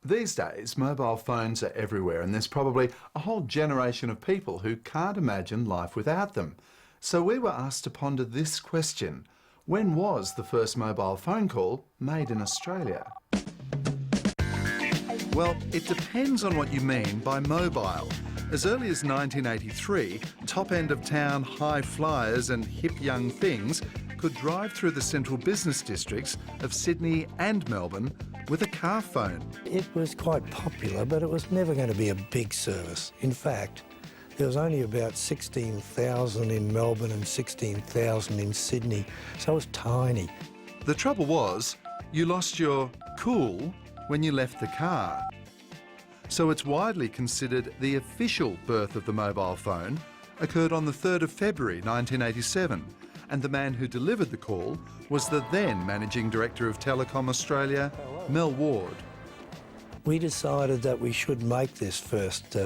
These days, mobile phones are everywhere, and there's probably a whole generation of people who can't imagine life without them. So we were asked to ponder this question: when was the first mobile phone call made in Australia? Well, it depends on what you mean by mobile. As early as 1983, top-end-of-town high flyers and hip young things could drive through the central business districts of Sydney and Melbourne with a car phone. It was quite popular, but it was never going to be a big service. In fact, there was only about 16,000 in Melbourne and 16,000 in Sydney, so it was tiny. The trouble was, you lost your cool when you left the car. So it's widely considered the official birth of the mobile phone occurred on the 3rd of February 1987, and the man who delivered the call was the then Managing Director of Telecom Australia, Mel Ward. We decided that we should make this first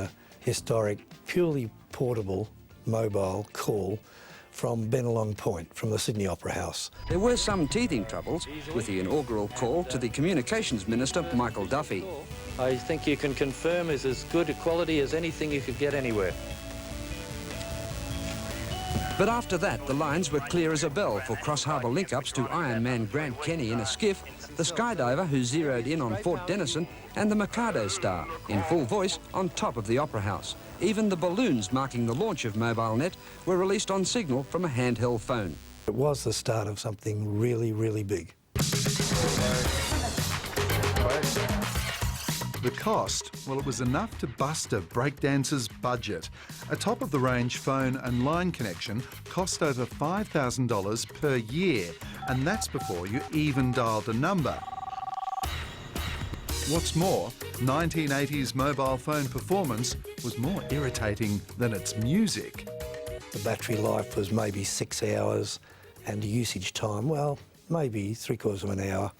historic, purely portable mobile call from Bennelong Point, from the Sydney Opera House. There were some teething troubles with the inaugural call to the Communications Minister, Michael Duffy. I think you can confirm is as good a quality as anything you could get anywhere. But after that, the lines were clear as a bell for cross-harbour link-ups to Ironman Grant Kenny in a skiff, the skydiver who zeroed in on Fort Denison, and the Mikado star, in full voice, on top of the Opera House. Even the balloons marking the launch of MobileNet were released on signal from a handheld phone. It was the start of something really, really big. The cost? Well, it was enough to bust a breakdancer's budget. A top-of-the-range phone and line connection cost over $5,000 per year, and that's before you even dialed a number. What's more, 1980s mobile phone performance was more irritating than its music. The battery life was maybe 6 hours, and the usage time, well, maybe 3/4 of an hour,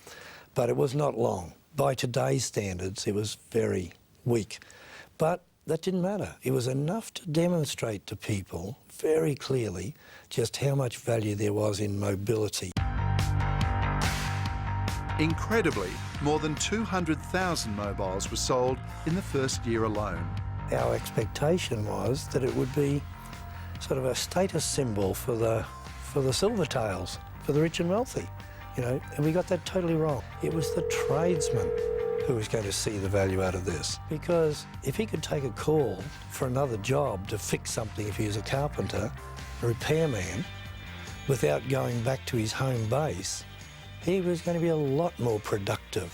but it was not long. By today's standards, it was very weak. But that didn't matter. It was enough to demonstrate to people very clearly just how much value there was in mobility. Incredibly, more than 200,000 mobiles were sold in the first year alone. Our expectation was that it would be sort of a status symbol for the silvertails, for the rich and wealthy. You know, and we got that totally wrong. It was the tradesman who was going to see the value out of this. Because if he could take a call for another job to fix something, if he was a carpenter, a repairman, without going back to his home base, he was going to be a lot more productive.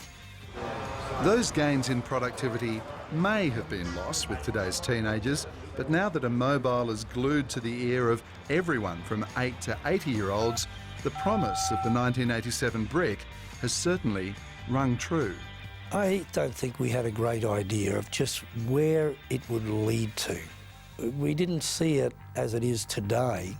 Those gains in productivity may have been lost with today's teenagers, but now that a mobile is glued to the ear of everyone from 8 to 80-year-olds, the promise of the 1987 brick has certainly rung true. I don't think we had a great idea of just where it would lead to. We didn't see it as it is today,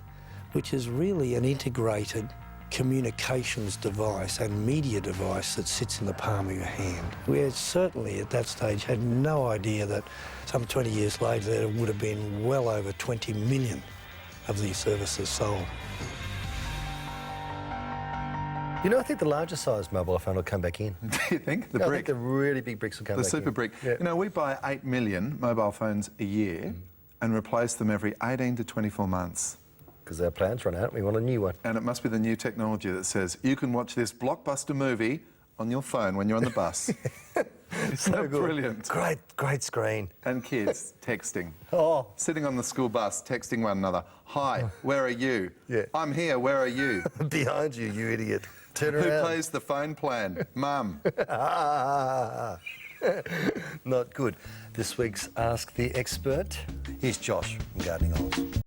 which is really an integrated communications device and media device that sits in the palm of your hand. We had certainly at that stage had no idea that some 20 years later there would have been well over 20 million of these services sold. You know, I think the larger size mobile phone will come back in. Do you think? The I brick? think the really big bricks will come back in. The super brick. Yeah. You know, we buy 8 million mobile phones a year and replace them every 18 to 24 months. Because our plans run out, we want a new one. And it must be the new technology that says you can watch this blockbuster movie on your phone when you're on the bus. So good. Brilliant. Great screen. And kids texting. Oh. Sitting on the school bus, texting one another. Hi, where are you? Yeah. I'm here, where are you? Behind you, you idiot. Turn Who around. plays the phone plan? Mum. Not good. This week's Ask the Expert. Here's Josh from Gardening Oz.